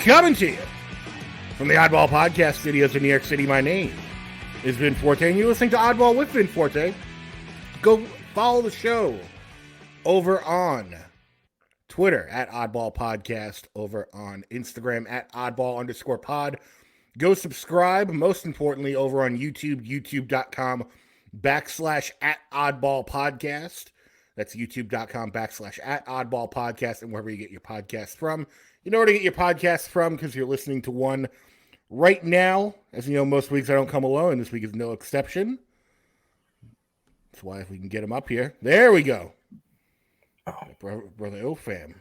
Coming to you from the Oddball Podcast Studios in New York City. My name is Vin Forte, and you're listening to Oddball with Vin Forte. Go follow the show over on Twitter at Oddball Podcast, over on Instagram at Oddball_pod. Go subscribe, most importantly, over on YouTube, youtube.com/@Oddball Podcast. That's youtube.com/@Oddball Podcast, and wherever you get your podcasts from. You know where to get your podcasts from because you're listening to one right now. As you know, most weeks I don't come alone, and this week is no exception. That's why if we can get him up here. There we go. Oh, brother O-Fam.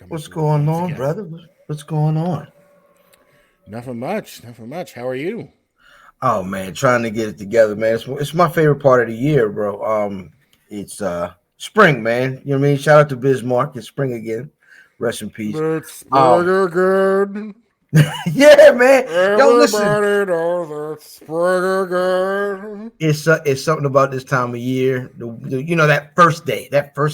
What's going on, brother? What's going on? Nothing much. How are you? Oh, man, trying to get it together, man. It's my favorite part of the year, bro. It's spring, man. You know what I mean? Shout out to Bismarck. It's spring again. Rest in peace. It's good. Yeah, man. Yo, listen. Everybody knows it's good. It's something about this time of year. That first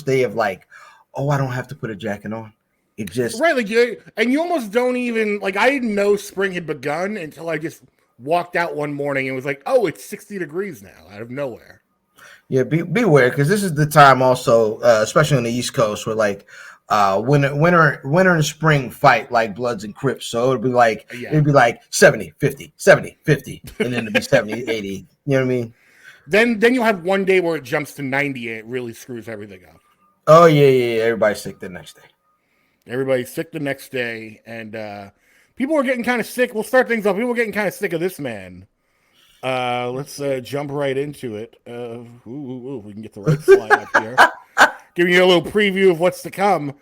day of like, oh, I don't have to put a jacket on. It just right, like you almost don't even like. I didn't know spring had begun until I just walked out one morning and was like, oh, it's 60 degrees now out of nowhere. Yeah, beware because this is the time also, especially on the East Coast, where like. Winter and spring fight like Bloods and Crips. So it'd be like 70, 50, 70, 50, and then it'd be 70, 80. You know what I mean? Then you'll have one day where it jumps to 90 and it really screws everything up. Oh, yeah. Everybody's sick the next day. And people are getting kind of sick. We'll start things off. People are getting kind of sick of this man. Let's jump right into it. We can get the right slide up here. Giving you a little preview of what's to come.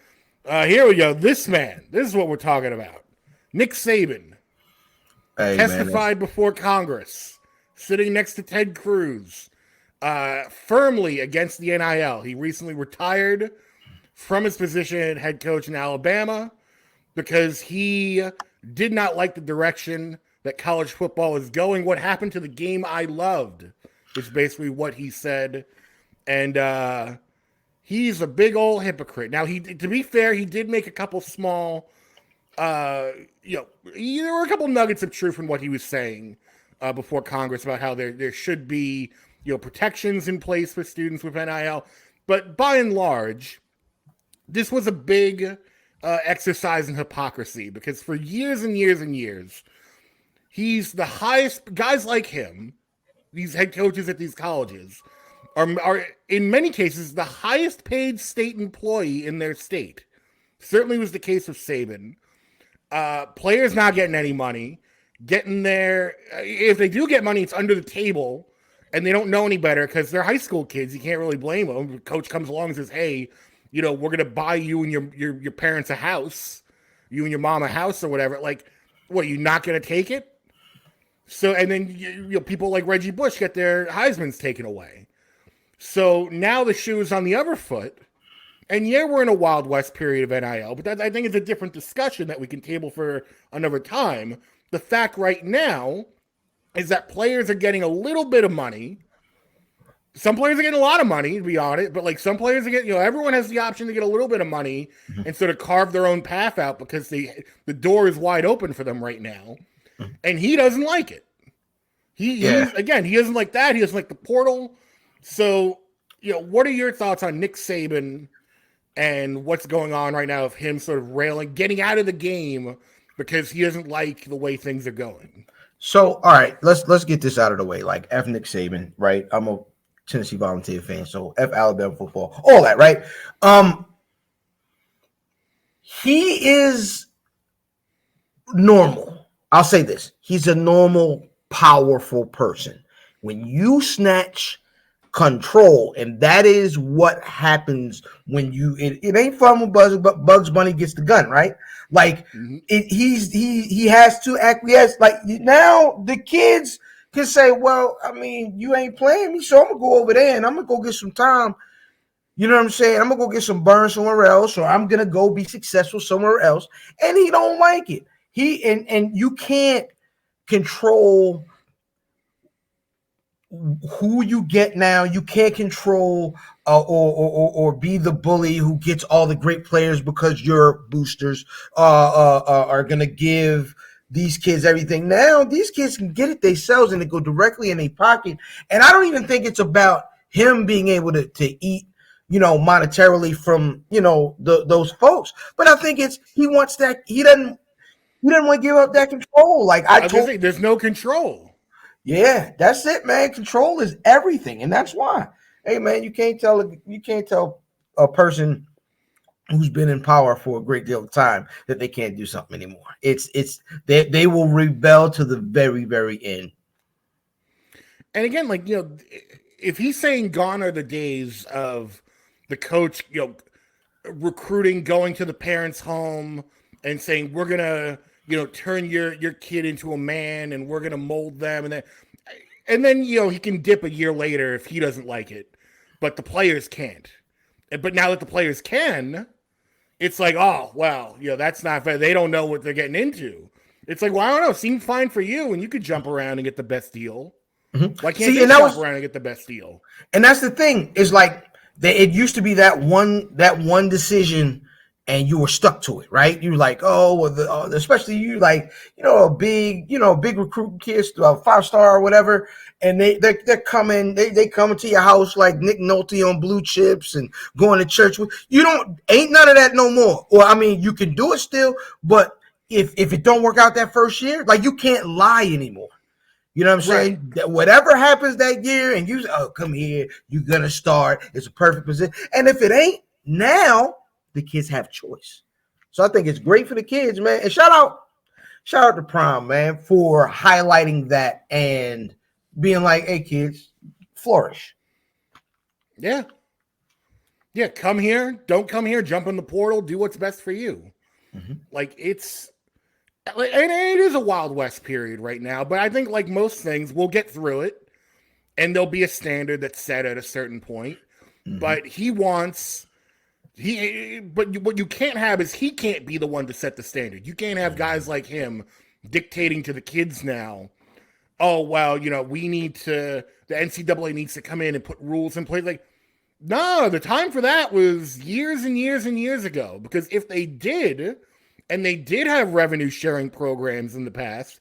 Here we go. This man. This is what we're talking about. Nick Saban testified before Congress, sitting next to Ted Cruz, firmly against the NIL. He recently retired from his position as head coach in Alabama because he did not like the direction that college football is going. What happened to the game I loved is basically what he said. And he's a big old hypocrite. Now, to be fair, he did make a couple small, there were a couple nuggets of truth in what he was saying before Congress about how there should be, protections in place for students with NIL. But by and large, this was a big exercise in hypocrisy because for years and years and years, he's the highest, guys like him, these head coaches at these colleges, are in many cases the highest paid state employee in their state. Certainly was the case with Saban. Players not getting any money, getting there. If they do get money, it's under the table, and they don't know any better because they're high school kids. You can't really blame them. The coach comes along and says, "Hey, we're gonna buy you and your parents a house, you and your mom a house or whatever." Like, what? You not gonna take it? So, and then people like Reggie Bush get their Heisman's taken away. So now the shoe is on the other foot. And yeah, we're in a Wild West period of NIL, but that I think is a different discussion that we can table for another time. The fact right now is that players are getting a little bit of money. Some players are getting a lot of money, to be honest, but like some players are getting, everyone has the option to get a little bit of money and sort of carve their own path out because the door is wide open for them right now. And he doesn't like it. He doesn't like that. He doesn't like the portal. So, what are your thoughts on Nick Saban and what's going on right now of him sort of getting out of the game because he doesn't like the way things are going? So, all right, let's get this out of the way. Like, F Nick Saban, right? I'm a Tennessee Volunteer fan, so F Alabama football, all that, right? He is normal. I'll say this. He's a normal, powerful person. When you snatch control, and that is what happens when it ain't fun when Bugs Bunny gets the gun, right? Like he has to acquiesce. Like now the kids can say, well, I mean, you ain't playing me, so I'm gonna go over there and I'm gonna go get some time. You know what I'm saying? I'm gonna go get some burn somewhere else, or I'm gonna go be successful somewhere else. And he don't like it. And you can't control who you get now. You can't control or be the bully who gets all the great players because your boosters are going to give these kids everything. Now these kids can get it themselves and they go directly in their pocket. And I don't even think it's about him being able to eat, monetarily from, those folks. But I think he wants that. He doesn't want to give up that control. Like I told you, there's no control. Yeah, that's it, man. Control is everything. And that's why, hey man, you can't tell a person who's been in power for a great deal of time that they can't do something anymore. They will rebel to the very, very end. And again, like, if he's saying gone are the days of the coach, recruiting, going to the parents' home and saying, we're going to, turn your kid into a man and we're going to mold them. And then, he can dip a year later if he doesn't like it, but the players can't. But now that the players can, it's like, oh, well, that's not fair. They don't know what they're getting into. It's like, well, I don't know. Seemed fine for you, and you could jump around and get the best deal. Mm-hmm. Why can't they jump around and get the best deal? And that's the thing. Is like it used to be that one decision, and you were stuck to it, right? You were like, especially you, like, a big recruiting kids, 5-star or whatever, and they're coming, they come to your house like Nick Nolte on Blue Chips and going to church with you. Ain't none of that no more. Or I mean, you can do it still, but if it don't work out that first year, like, you can't lie anymore. You know what I'm saying? Right. That whatever happens that year, and you come here, you're gonna start. It's a perfect position, and if it ain't now, the kids have choice. So I think it's great for the kids, man. And shout out to Prime, man, for highlighting that and being like, hey, kids, flourish. Yeah. Yeah, come here. Don't come here. Jump in the portal. Do what's best for you. Mm-hmm. Like, and it is a Wild West period right now, but I think, like most things, we'll get through it, and there'll be a standard that's set at a certain point. Mm-hmm. But but what you can't have is he can't be the one to set the standard. You can't have guys like him dictating to the kids now, oh, well, we need the NCAA needs to come in and put rules in place. Like, no, the time for that was years and years and years ago. Because if they did, and they did have revenue sharing programs in the past,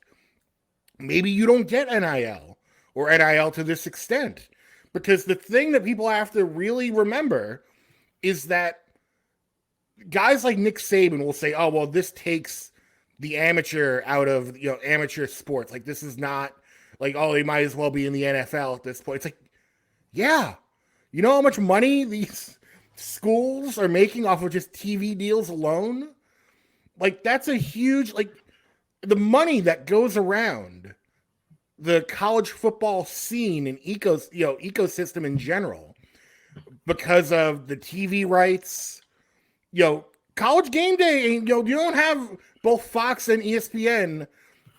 maybe you don't get NIL or NIL to this extent. Because the thing that people have to really remember is that guys like Nick Saban will say, oh, well, this takes the amateur out of, amateur sports. Like, this is not like, oh, they might as well be in the NFL at this point. It's like, yeah. You know how much money these schools are making off of just TV deals alone? Like, that's a huge, like, the money that goes around the college football scene and ecosystem in general because of the TV rights. College Game Day, you don't have both Fox and ESPN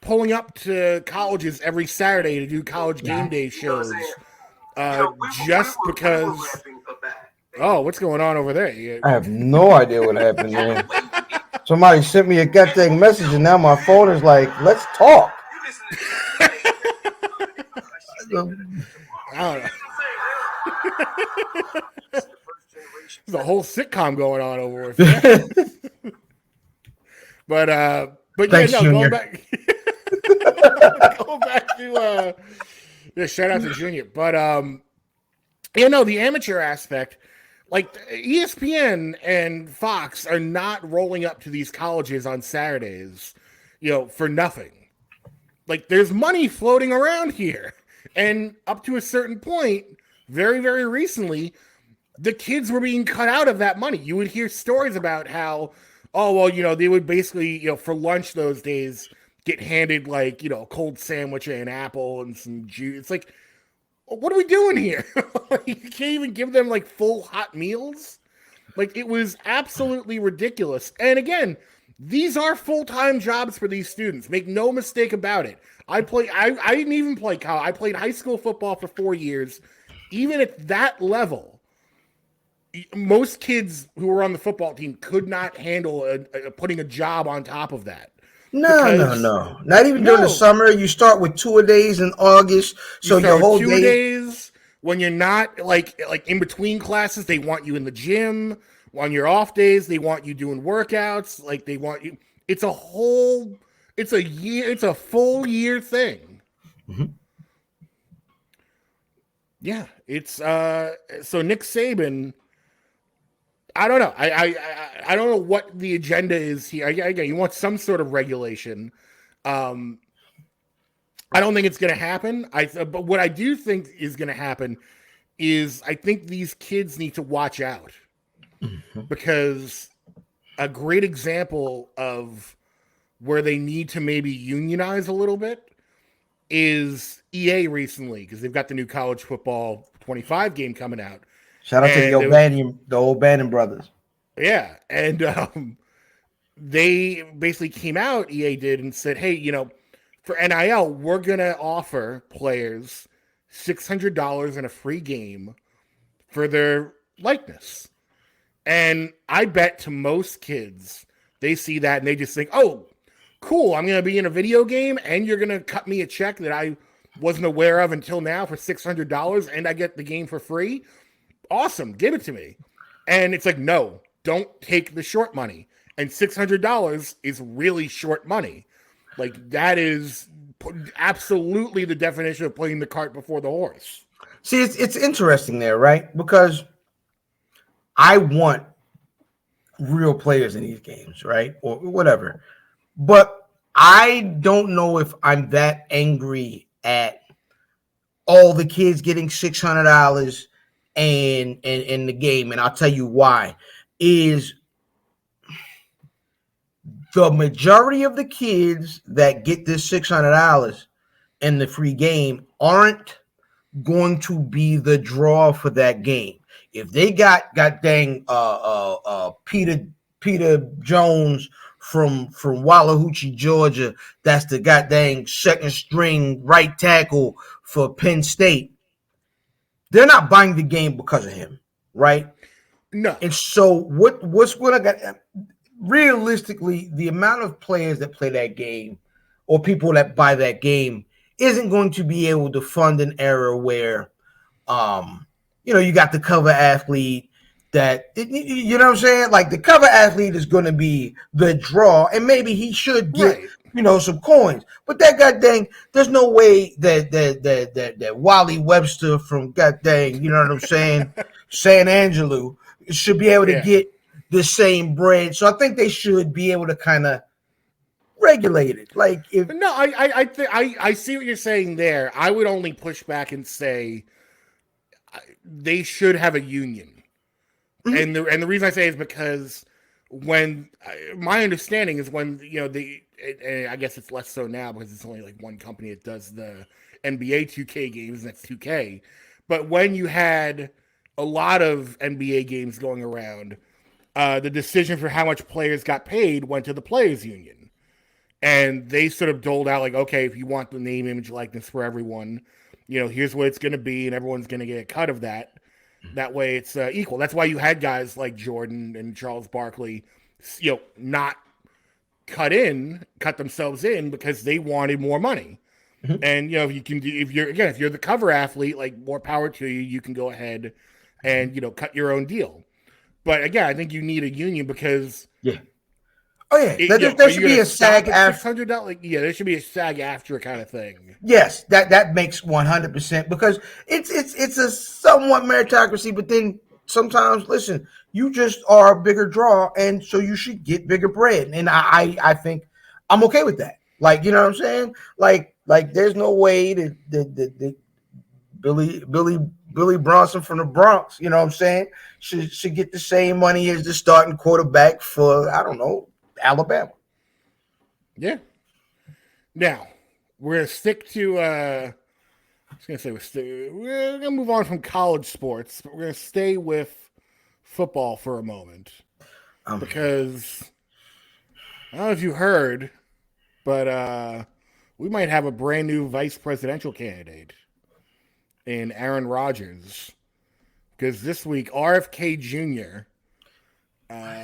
pulling up to colleges every Saturday to do College Game Day shows. Just because. Oh, what's going on over there? I have no idea what happened there. Somebody sent me a goddamn message, and now my phone is like, let's talk. I don't know. There's a whole sitcom going on over there. But thanks, yeah, no, Junior. Going back to shout out to Junior. But the amateur aspect, like ESPN and Fox are not rolling up to these colleges on Saturdays, for nothing. Like, there's money floating around here. And up to a certain point, very, very recently, the kids were being cut out of that money. You would hear stories about how, oh, well, they would basically, for lunch those days, get handed like, a cold sandwich and an apple and some juice. It's like, what are we doing here? You can't even give them like full hot meals. Like, it was absolutely ridiculous. And again, these are full-time jobs for these students. Make no mistake about it. I didn't even play college. I played high school football for 4 years. Even at that level, most kids who were on the football team could not handle putting a job on top of that. No. Not even during the summer. You start with 2-a-days in August. So your whole day. 2-a-days, when you're not like in between classes, they want you in the gym. On your off days, they want you doing workouts. Like they want you. It's a full year thing. Mm-hmm. Yeah, it's so Nick Saban. I don't know. I don't know what the agenda is here. Again, you want some sort of regulation. I don't think it's going to happen. But what I do think is going to happen is I think these kids need to watch out, because a great example of where they need to maybe unionize a little bit is EA recently, because they've got the new college football 25 game coming out. Shout out to the old Bannon brothers. Yeah, and they basically came out, EA did, and said, hey, for NIL, we're going to offer players $600 in a free game for their likeness. And I bet to most kids, they see that and they just think, oh, cool, I'm going to be in a video game and you're going to cut me a check that I wasn't aware of until now for $600 and I get the game for free. Awesome, give it to me. And it's like, no, don't take the short money. And $600 is really short money. Like, that is absolutely the definition of putting the cart before the horse. See, it's interesting there, right? Because I want real players in these games, right? Or whatever. But I don't know if I'm that angry at all the kids getting $600 and in the game. And I'll tell you why. Is the majority of the kids that get this $600 in the free game aren't going to be the draw for that game. If they got dang Peter Jones from Wallahoochee, Georgia, that's the goddamn second string right tackle for Penn State, they're not buying the game because of him, right? No. And so what's going to realistically, the amount of players that play that game or people that buy that game isn't going to be able to fund an era where, you got the cover athlete that, you know what I'm saying? Like, the cover athlete is going to be the draw, and maybe he should get, some coins. But that goddamn, there's no way that Wally Webster from goddamn, you know what I'm saying, San Angelo should be able to get the same bread. So I think they should be able to kind of regulate it. Like, if no, I see what you're saying there. I would only push back and say they should have a union. Mm-hmm. And the reason I say is because when my understanding is when I guess it's less so now because it's only like one company that does the NBA 2K games, and that's 2K. But when you had a lot of NBA games going around, the decision for how much players got paid went to the players union, and they sort of doled out like, okay, if you want the name, image, likeness for everyone, here's what it's going to be, and everyone's going to get a cut of that. That way, it's equal. That's why you had guys like Jordan and Charles Barkley, not cut themselves in because they wanted more money. Mm-hmm. And if you're the cover athlete, like, more power to you. You can go ahead and cut your own deal. But again, I think you need a union because there should be a SAG after $600. There should be a SAG after kind of thing. Yes, that makes 100% because it's a somewhat meritocracy. But then sometimes, listen, you just are a bigger draw, and so you should get bigger bread. And I think I'm okay with that. Like, you know what I'm saying? Like there's no way that Billy Bronson from the Bronx, you know what I'm saying, should get the same money as the starting quarterback for, I don't know, Alabama. Yeah. Now, we're going to stick to, we're going to move on from college sports, but we're going to stay with football for a moment. Because, I don't know if you heard, but we might have a brand new vice presidential candidate in Aaron Rodgers. Because this week, RFK Jr.,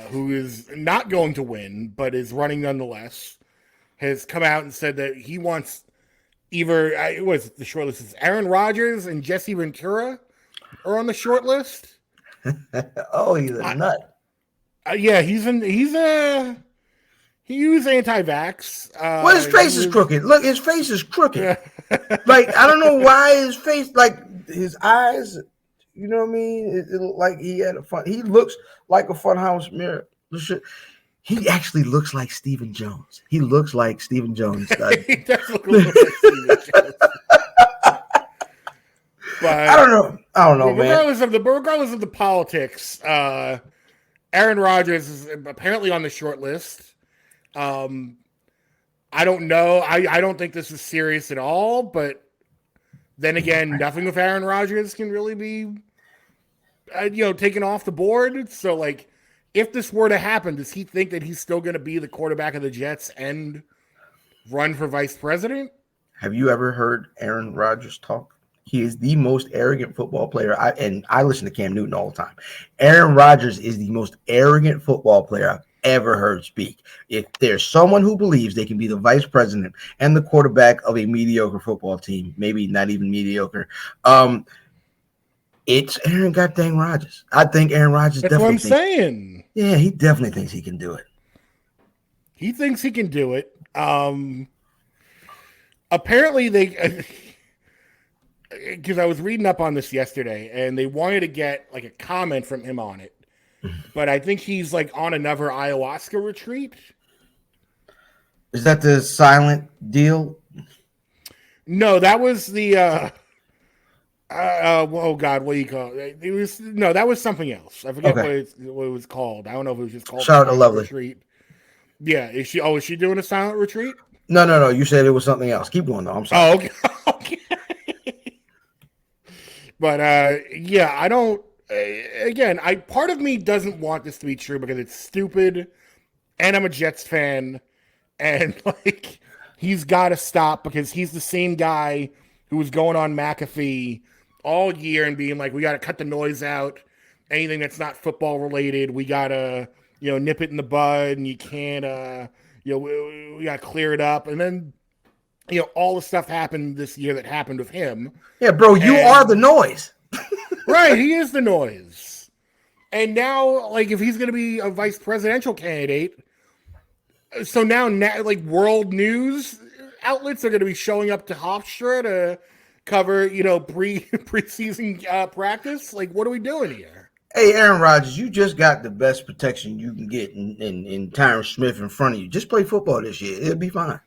who is not going to win, but is running nonetheless, has come out and said that he wants either, the short list is Aaron Rodgers and Jesse Ventura, are on the short list. Oh, he's a nut. Yeah, he was anti-vax. Well, his face is crooked. Look, his face is crooked. Like, I don't know why his face, like his eyes, you know what I mean? It looked like he had a fun. He looks like a funhouse mirror. He actually looks like Stephen Jones. He looks like Stephen Jones. He definitely looks like Stephen Jones. But I don't know, man. Regardless of the politics, Aaron Rodgers is apparently on the short list. I don't know. I don't think this is serious at all, but then again, nothing with Aaron Rodgers can really be, taken off the board. So, like, if this were to happen, does he think that he's still going to be the quarterback of the Jets and run for vice president? Have you ever heard Aaron Rodgers talk? He is the most arrogant football player. I listen to Cam Newton all the time. Aaron Rodgers is the most arrogant football player I've ever heard speak. If there's someone who believes they can be the vice president and the quarterback of a mediocre football team, maybe not even mediocre, it's Aaron goddamn Rodgers. I think Aaron Rodgers. That's what I'm saying. Yeah, he definitely thinks he can do it. He thinks he can do it. Apparently they. Because I was reading up on this yesterday, and they wanted to get like a comment from him on it, but I think he's like on another ayahuasca retreat. Is that the silent deal? No, that was the. Oh God, what do you call it? That was something else. I forget what it was called. I don't know if it was just called. Shout out to Lovely. Retreat. Yeah, is she doing a silent retreat? No. You said it was something else. Keep going though. I'm sorry. Oh, okay. Okay. But yeah, I don't. Again, part of me doesn't want this to be true because it's stupid, and I'm a Jets fan, and like he's got to stop because he's the same guy who was going on McAfee all year and being like, we got to cut the noise out. Anything that's not football related, we got to nip it in the bud, and you can't we got to clear it up, and then. All the stuff happened this year that happened with him. Yeah, bro, you are the noise. Right, he is the noise. And now, like, if he's going to be a vice presidential candidate, so now like, world news outlets are going to be showing up to Hofstra to cover, preseason practice. Like, what are we doing here? Hey, Aaron Rodgers, you just got the best protection you can get in Tyron Smith in front of you. Just play football this year. It'll be fine.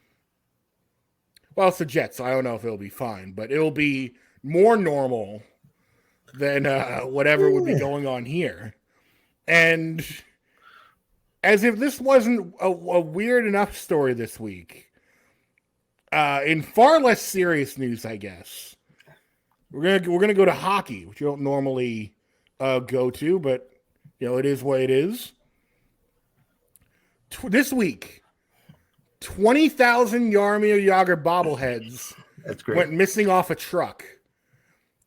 Well, it's the Jets, so I don't know if it'll be fine, but it'll be more normal than whatever would be going on here. And as if this wasn't a weird enough story this week, in far less serious news, I guess, we're gonna go to hockey, which you don't normally go to, but it is what it is. This week. 20,000 Jaromir Jagr bobbleheads went missing off a truck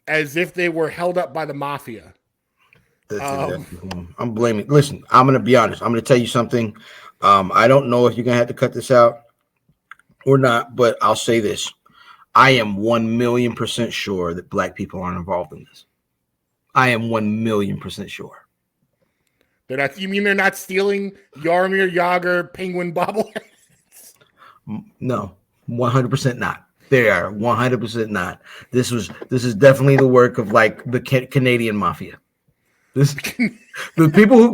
as if they were held up by the mafia. I'm blaming. Listen, I'm going to be honest. I'm going to tell you something. I don't know if you're going to have to cut this out or not, but I'll say this. I am 1,000,000% sure that black people aren't involved in this. I am 1,000,000% sure. You mean they're not stealing Jaromir Jagr penguin bobbleheads? No, 100% not. They are 100% not. This is definitely the work of like the Canadian mafia. The people who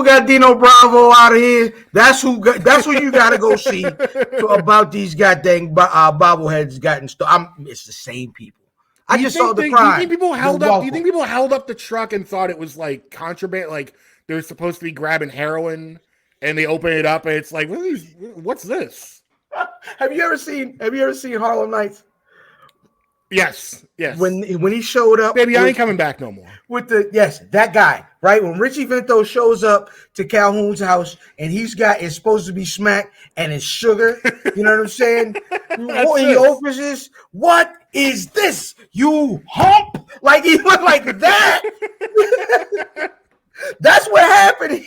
got Dino Bravo out of here. That's who you got to go see about these goddamn bobbleheads gotten stolen. It's the same people. I just saw the crime. Do you think people held up the truck and thought it was like contraband? Like they're supposed to be grabbing heroin? And they open it up, and it's like, what's this? Have you ever seen Harlem Nights? Yes. When he showed up, baby, I ain't coming back no more. That guy, right? When Richie Vento shows up to Calhoun's house, and it's supposed to be smack, and it's sugar. You know what I'm saying? He opens this. What is this? You hump? Like he went like that. That's what happened.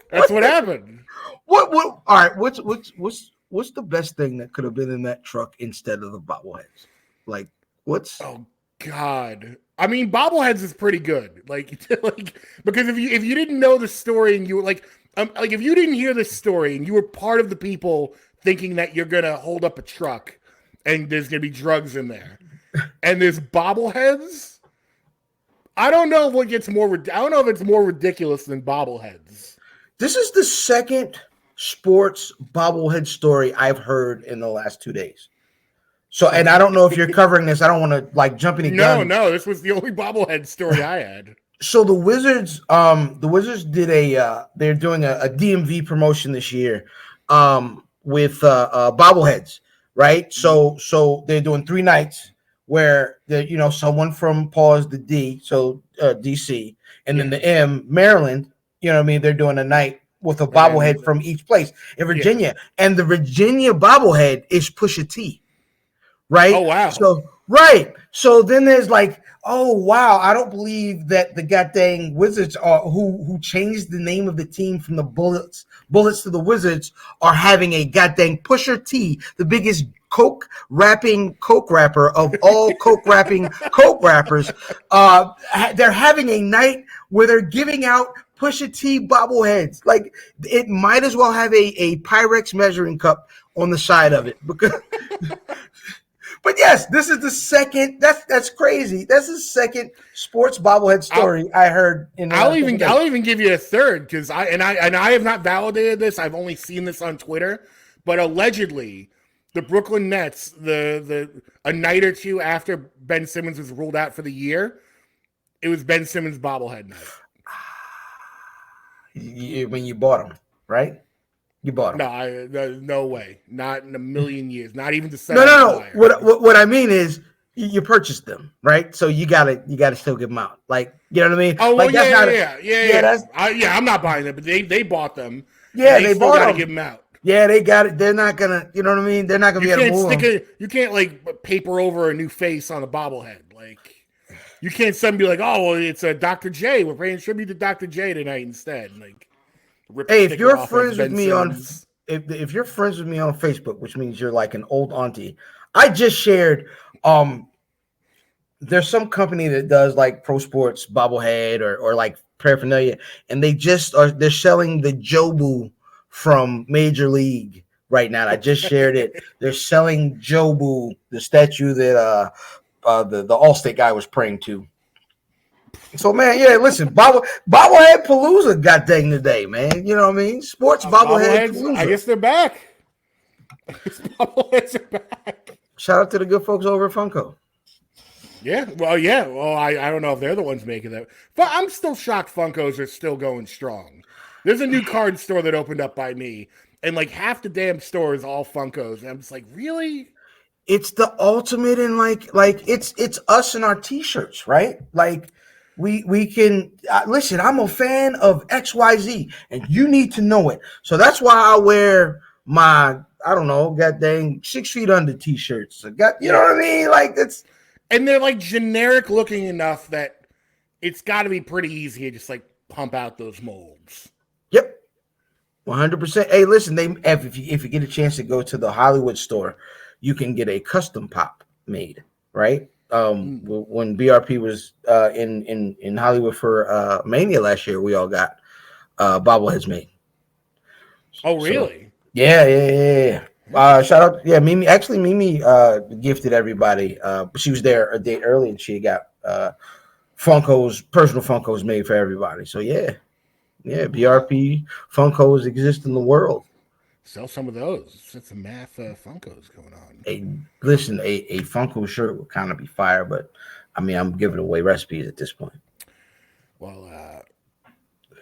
That's what happened. What? All right. What's the best thing that could have been in that truck instead of the bobbleheads? Like, what's? Oh God. I mean, bobbleheads is pretty good. Like because if you didn't know the story and you were like if you didn't hear this story and you were part of the people thinking that you're gonna hold up a truck and there's gonna be drugs in there, and there's bobbleheads, I don't know if it's more ridiculous than bobbleheads. This is the second sports bobblehead story I've heard in the last 2 days. So, and I don't know if you're covering this. I don't want to like jump any guns. No, this was the only bobblehead story I had. So the Wizards did they're doing a DMV promotion this year, with bobbleheads, right? So they're doing 3 nights where someone from the D, so DC, and then the M, Maryland. You know what I mean? They're doing a night with a bobblehead from each place in Virginia, and the Virginia bobblehead is Pusha T. Right. Oh, wow. So then there's like, oh, wow. I don't believe that the goddamn Wizards who changed the name of the team from the Bullets to the Wizards are having a goddamn Pusher T, the biggest coke rapper of all coke rapping coke rappers. They're having a night where they're giving out Pusha T bobbleheads. Like, it might as well have a Pyrex measuring cup on the side of it because. But yes, this is the second. That's crazy. That's the second sports bobblehead story I heard. I'll even give you a third because I have not validated this. I've only seen this on Twitter, but allegedly, the Brooklyn Nets, a night or two after Ben Simmons was ruled out for the year, it was Ben Simmons bobblehead night. When you bought him, right? You bought him. No, no way. Not in a million years. Not even the second. No. What I mean is you purchased them, right? So you gotta still give them out. Like, you know what I mean? Oh, well, like, I'm not buying them, but they bought them. Yeah, they bought them. Give them out. Yeah, they got it. They're not gonna. You know what I mean? They're not gonna be able to move them. You can't like paper over a new face on a bobblehead. Like, you can't suddenly be like, oh, well, it's a Dr. J. We're paying tribute to Dr. J tonight instead. Like. Hey, if you're friends with me if you're friends with me on Facebook, which means you're like an old auntie, I just shared. There's some company that does like pro sports bobblehead or like paraphernalia, and they're selling the Jobu from Major League right now. I just shared it. They're selling Jobu, the statue that the Allstate guy was praying to. So, man, yeah, listen, bobblehead palooza got dang today, man. You know what I mean? Sports bobblehead palooza. I guess they're back. Bobbleheads are back. Shout out to the good folks over at Funko. Yeah. Well, I don't know if they're the ones making that. But I'm still shocked Funkos are still going strong. There's a new card store that opened up by me, and like half the damn store is all Funkos. And I'm just like, really? It's the ultimate in like it's us and our T-shirts, right? Like, we can listen. I'm a fan of XYZ, and you need to know it. So that's why I wear my god dang 6 feet under T-shirts. You know what I mean? Like, that's, and they're like generic looking enough that it's got to be pretty easy to just like pump out those molds. Yep, 100%. Hey, listen, if you get a chance to go to the Hollywood store, you can get a custom pop made, right? When BRP was in Hollywood for Mania last year, we all got bobbleheads made. Oh, really? So, yeah. Shout out, Mimi. Actually, Mimi gifted everybody. She was there a day early, and she got personal Funkos made for everybody. So yeah, BRP Funkos exist in the world. Sell some of those. It's some math Funkos going on. A Funko shirt would kind of be fire, but I mean, I'm giving away recipes at this point. Well,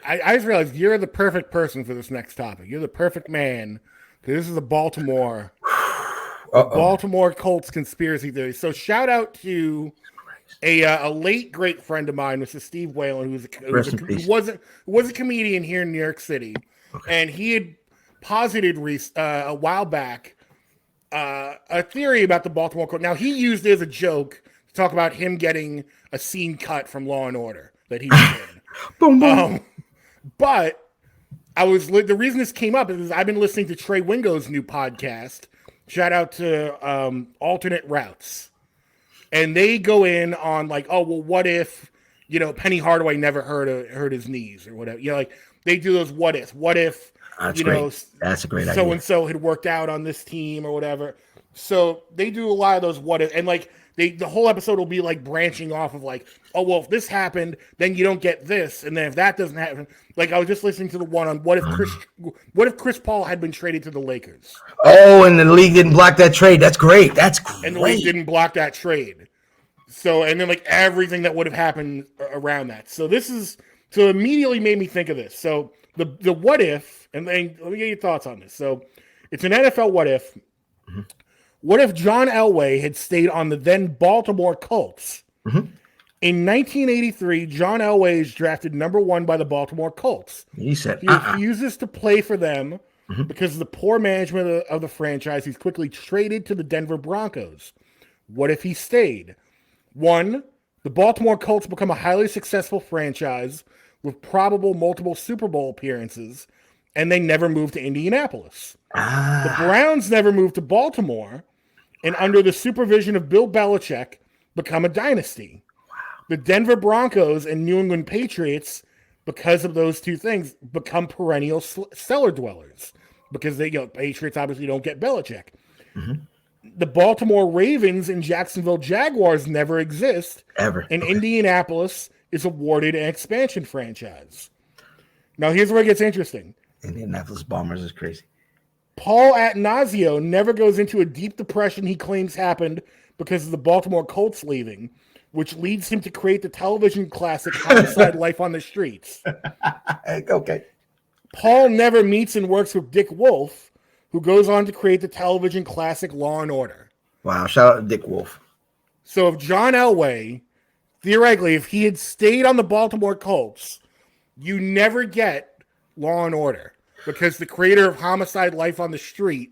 I just realized you're the perfect person for this next topic. You're the perfect man, because this is the Baltimore Colts conspiracy theory. So shout out to a late great friend of mine, Mr. Steve Whalen, who was a comedian here in New York City, and he had posited a while back a theory about the Baltimore Colts. Now, he used it as a joke to talk about him getting a scene cut from Law and Order that he was in. Boom, boom. But the reason this came up is I've been listening to Trey Wingo's new podcast. Shout out to Alternate Routes. and they go in on like, oh well, what if Penny Hardaway never hurt his knees or whatever. Like they do those what ifs. What if That's great. That's a great idea. So and so had worked out on this team or whatever. So they do a lot of those what if, and like the whole episode will be like branching off of like, oh well, if this happened, then you don't get this, and then if that doesn't happen, like I was just listening to the one on what if Chris Paul had been traded to the Lakers. Oh, and the league didn't block that trade. That's great. That's great. And the league didn't block that trade. So and then like everything that would have happened around that. So immediately made me think of this. So the what if, and then let me get your thoughts on this. So it's an NFL what if. Mm-hmm. What if John Elway had stayed on the then Baltimore Colts? Mm-hmm. In 1983, John Elway is drafted number 1 by the Baltimore Colts. He said he refuses to play for them because of the poor management of the franchise. He's quickly traded to the Denver Broncos. What if he stayed? 1, the Baltimore Colts become a highly successful franchise with probable multiple Super Bowl appearances, and they never move to Indianapolis. The Browns never moved to Baltimore, and under the supervision of Bill Belichick, become a dynasty. Wow. The Denver Broncos and New England Patriots, because of those two things, become perennial cellar dwellers because Patriots obviously don't get Belichick. Mm-hmm. The Baltimore Ravens and Jacksonville Jaguars never exist. Ever. And Indianapolis is awarded an expansion franchise. Now, here's where it gets interesting. Indianapolis Bombers is crazy. Paul Attanasio never goes into a deep depression he claims happened because of the Baltimore Colts leaving, which leads him to create the television classic Homicide: Life on the Streets. Okay. Paul never meets and works with Dick Wolf, who goes on to create the television classic Law and Order. Wow, shout out to Dick Wolf. So if John Elway, theoretically, if he had stayed on the Baltimore Colts, you never get Law and Order. Because the creator of Homicide: Life on the Street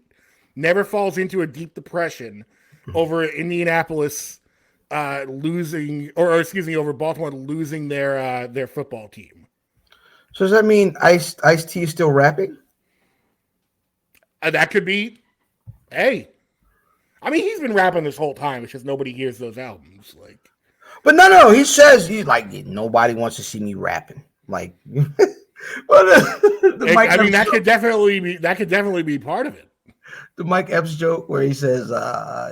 never falls into a deep depression over Indianapolis over Baltimore losing their football team. So does that mean Ice-T is still rapping? That could be. Hey, I mean he's been rapping this whole time. It's just nobody hears those albums. Like, but no, he says he's like nobody wants to see me rapping. Like. Well, that could definitely be part of it. The Mike Epps joke where he says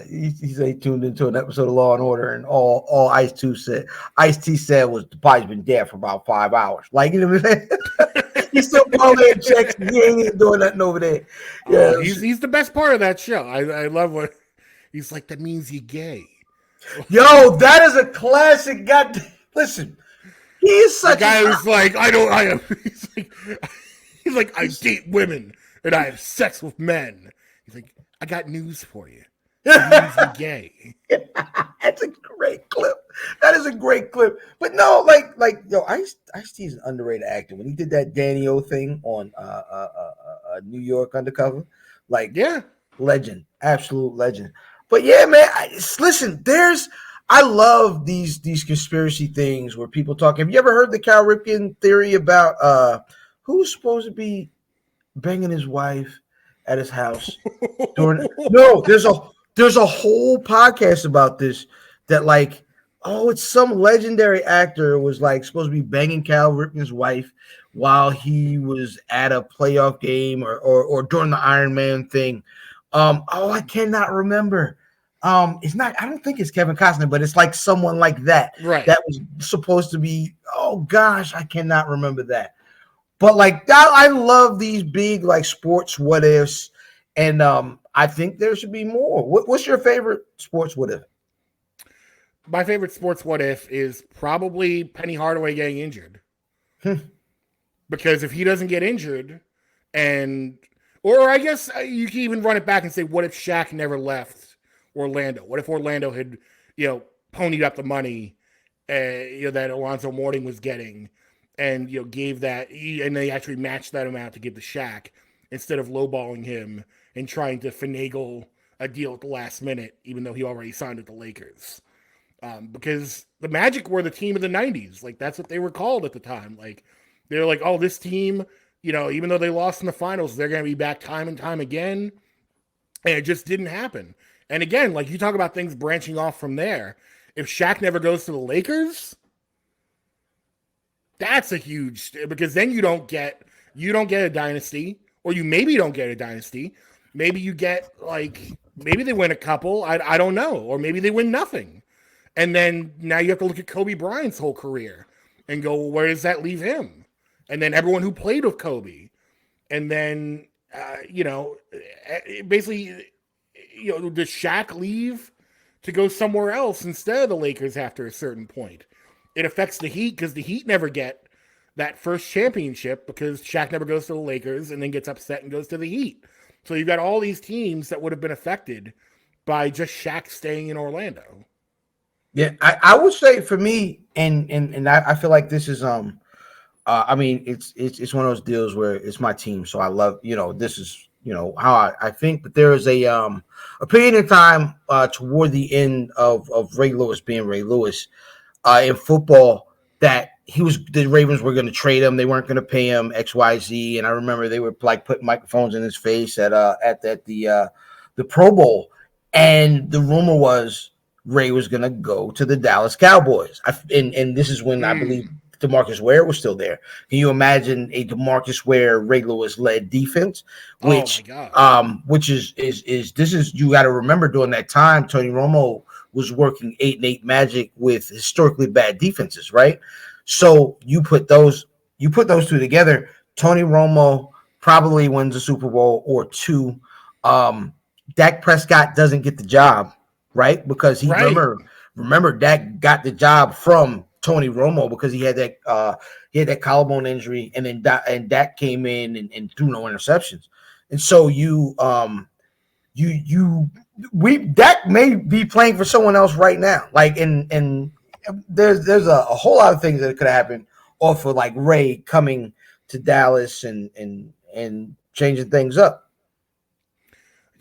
he's tuned into an episode of Law and Order, and all Ice-T said was the body's been dead for about 5 hours. Like, you know what I'm saying? He's still calling checks. He ain't even doing nothing over there. Yeah, he's the best part of that show. I love what he's like. That means you're gay. Yo, that is a classic. God, listen. He is such a guy who's like, he's like, I date women and I have sex with men. He's like, I got news for you. He's gay. That's a great clip. That is a great clip. But no, Ice-T is an underrated actor. When he did that Danny O thing on New York Undercover, legend, absolute legend. But yeah, man, listen, I love these conspiracy things where people talk. Have you ever heard the Cal Ripken theory about who's supposed to be banging his wife at his house? No, there's a whole podcast about this that it's some legendary actor was supposed to be banging Cal Ripken's wife while he was at a playoff game or during the Iron Man thing. I cannot remember. It's not. I don't think it's Kevin Costner, but it's someone like that. Right. That was supposed to be. Oh gosh, I cannot remember that. But I love these big sports what ifs, and I think there should be more. What's your favorite sports what if? My favorite sports what if is probably Penny Hardaway getting injured. Because if he doesn't get injured, or I guess you can even run it back and say, what if Shaq never left Orlando? What if Orlando had, ponied up the money, that Alonzo Mourning was getting, and gave that, and they actually matched that amount to give to Shaq instead of lowballing him and trying to finagle a deal at the last minute, even though he already signed with the Lakers. Because the Magic were the team of the 90s. That's what they were called at the time. They're like, oh, this team, even though they lost in the finals, they're going to be back time and time again. And it just didn't happen. And again, you talk about things branching off from there. if Shaq never goes to the Lakers, that's a huge, because then you don't get a dynasty, or you maybe don't get a dynasty. Maybe you get maybe they win a couple. I don't know, or maybe they win nothing, and then now you have to look at Kobe Bryant's whole career and go, well, where does that leave him? And then everyone who played with Kobe, and then basically, does Shaq leave to go somewhere else instead of the Lakers after a certain point? It affects the Heat because the Heat never get that first championship because Shaq never goes to the Lakers and then gets upset and goes to the Heat. So you've got all these teams that would have been affected by just Shaq staying in Orlando. Yeah, I would say for me, and I feel like this is I mean, it's one of those deals where it's my team, so I love, this is how I think. But there is a period of time toward the end of Ray Lewis being Ray Lewis in football that the Ravens were going to trade him. They weren't going to pay him XYZ, and I remember they were like putting microphones in his face at the Pro Bowl, and the rumor was Ray was going to go to the Dallas Cowboys. And this is when I believe DeMarcus Ware was still there. Can you imagine a DeMarcus Ware, Ray Lewis led defense? Which is you got to remember during that time, Tony Romo was working 8-8 Magic with historically bad defenses, right? So you put those two together. Tony Romo probably wins a Super Bowl or two. Dak Prescott doesn't get the job, right? Because remember Dak got the job from Tony Romo because he had that collarbone injury, and then Dak came in and threw no interceptions. And so Dak may be playing for someone else right now. And there's a whole lot of things that could happen off of like Ray coming to Dallas and changing things up.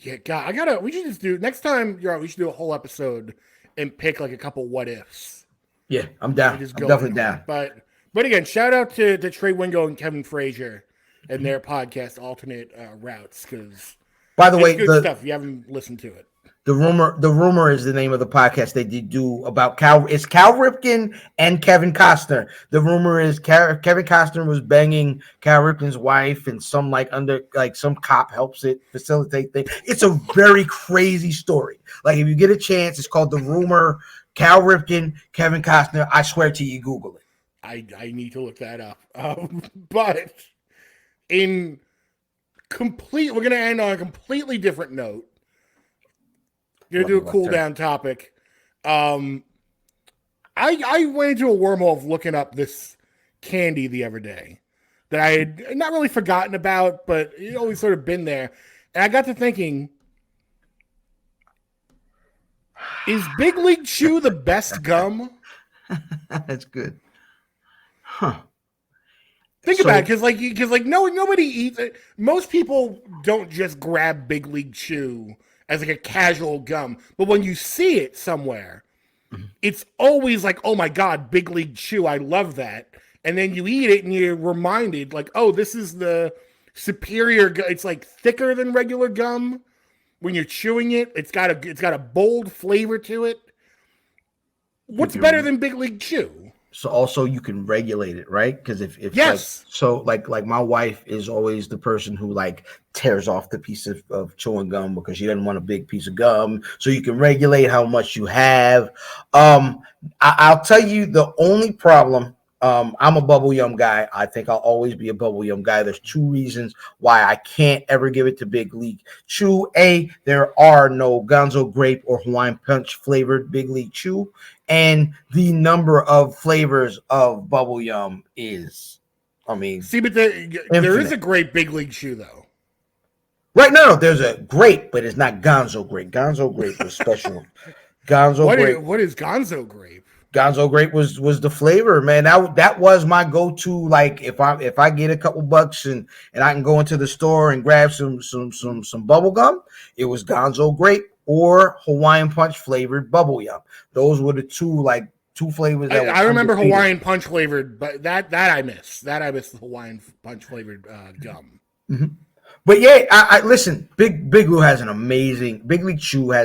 Yeah, God, we should just do next time you're out, we should do a whole episode and pick like a couple what ifs. Yeah, I'm down. I'm definitely down. But again, shout out to Trey Wingo and Kevin Frazier and their podcast Alternate Routes, because by the way, good stuff. You haven't listened to it. The rumor is the name of the podcast they did do about Cal. It's Cal Ripken and Kevin Costner. The rumor is Kevin Costner was banging Cal Ripken's wife, and some some cop helps it facilitate things. It's a very crazy story. Like if you get a chance, it's called The Rumor. Cal Ripken, Kevin Costner. I swear to you, Google it. I need to look that up. But we're going to end on a completely different note. We're going to do a cool down topic. I went into a wormhole of looking up this candy the other day that I had not really forgotten about, but it always sort of been there. And I got to thinking, is Big League Chew the best gum? That's good. Huh. Think about it, because nobody eats it. Most people don't just grab Big League Chew as like a casual gum, but when you see it somewhere, it's always like, oh my God, Big League Chew, I love that. And then you eat it and you're reminded like, oh, this is the superior. It's like thicker than regular gum. When you're chewing it, it's got a bold flavor to it. What's better than Big League Chew? So also you can regulate it, right? Because if yes, like my wife is always the person who like tears off the piece of chewing gum because she doesn't want a big piece of gum. So you can regulate how much you have. I'll tell you the only problem. I'm a bubble yum guy. I think I'll always be a bubble yum guy. There's two reasons why I can't ever give it to Big League Chew. A, there are no Gonzo grape or Hawaiian punch flavored Big League Chew. And the number of flavors of bubble yum is, but there is a great Big League Chew though. Right now, there's a grape, but it's not Gonzo grape. Gonzo grape was special. Grape. What is Gonzo grape? Gonzo grape was the flavor, man. That was my go-to. Like if I get a couple bucks and I can go into the store and grab some bubble gum, it was Gonzo grape or Hawaiian punch flavored bubble yum. Those were the two flavors. I remember Hawaiian punch flavored, but that I miss. That I miss the Hawaiian punch flavored gum. Mm-hmm. But yeah, I listen. Big League Chew has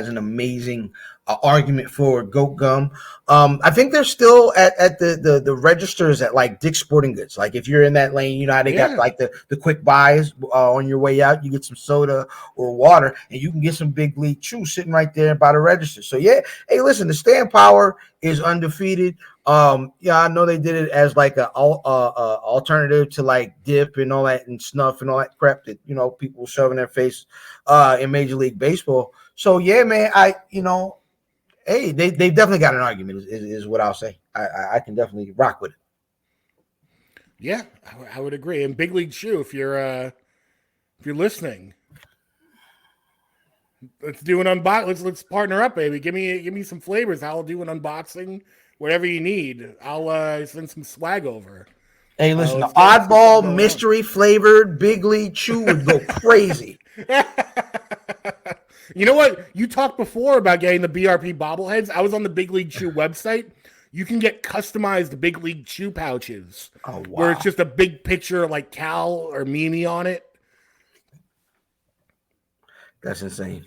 an amazing argument for goat gum. I think they're still at the registers at like Dick's Sporting Goods. Like if you're in that lane, you know how they got like the quick buys on your way out. You get some soda or water, and you can get some Big League Chew sitting right there by the register. So yeah, hey, listen, the staying power is undefeated. Yeah, I know they did it as like a alternative to like dip and all that and snuff and all that crap that people shoving their face in Major League Baseball. So yeah, man, hey, they definitely got an argument, is what I'll say. I can definitely rock with it. Yeah, I would agree. And Big League Chew, if you're listening, let's do an unbox. Let's partner up, baby. Give me some flavors. I'll do an unboxing. Whatever you need, I'll send some swag over. Hey, listen, the Oddball mystery flavored Big League Chew would go crazy. You know what? You talked before about getting the BRP bobbleheads. I was on the Big League Chew website. You can get customized Big League Chew pouches. Oh, wow. Where it's just a big picture like Cal or Mimi on it. That's insane.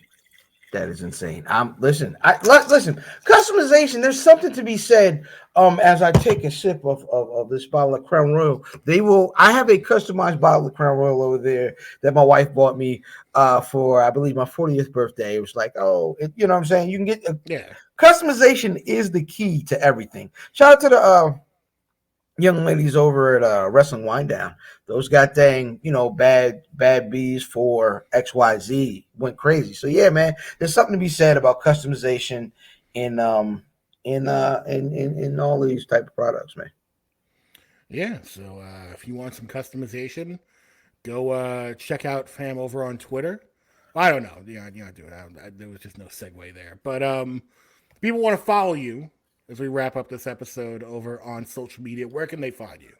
That is insane. Listen, customization. There's something to be said. As I take a sip of this bottle of Crown Royal, I have a customized bottle of Crown Royal over there that my wife bought me for, I believe, my 40th birthday. It was like, you know what I'm saying? You can get customization is the key to everything. Shout out to the young ladies over at Wrestling Wind Down. Those goddamn, bad bees for XYZ went crazy. So yeah, man, there's something to be said about customization in all these type of products, man. Yeah. So if you want some customization, go check out Fam over on Twitter. I don't know. You're not doing it. There was just no segue there. But people want to follow you as we wrap up this episode over on social media. Where can they find you?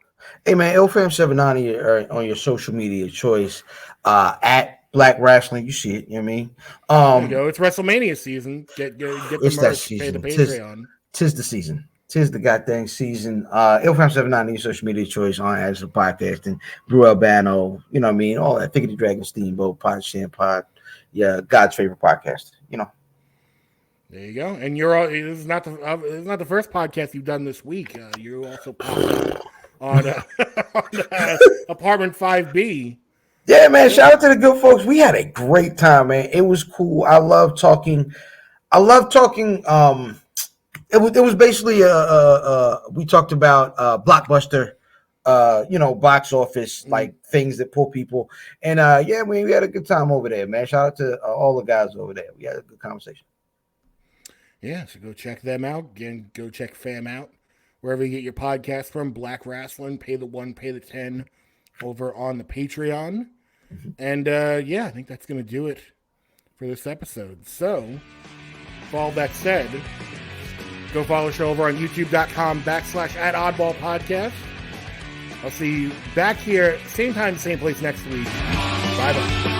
Hey, man, LFam790 on your social media choice. At Black Wrestling, you see it, you know what I mean? There you go. It's WrestleMania season. Get the it's merch, that season. pay the Patreon. Tis the season. Tis the goddamn season. LFam790, your social media choice on as a podcast. And Brew Albano, you know what I mean? All that. Thickety Dragon Steamboat, Pod Sham Pod. Yeah, God's favorite podcast, There you go. And this is not the first podcast you've done this week. You also popped on Apartment 5B. Yeah, man. Shout out to the good folks. We had a great time, man. It was cool. I love talking. It was basically we talked about Blockbuster, box office, like things that pull people. And we had a good time over there, man. Shout out to all the guys over there. We had a good conversation. Yeah, so go check them out. Again, go check Fam out. Wherever you get your podcast from, Black Wrestling, pay the 1, pay the 10 over on the Patreon. Mm-hmm. And I think that's going to do it for this episode. So, with all that said, go follow the show over on youtube.com/@oddballpodcast. I'll see you back here, same time, same place next week. Bye-bye.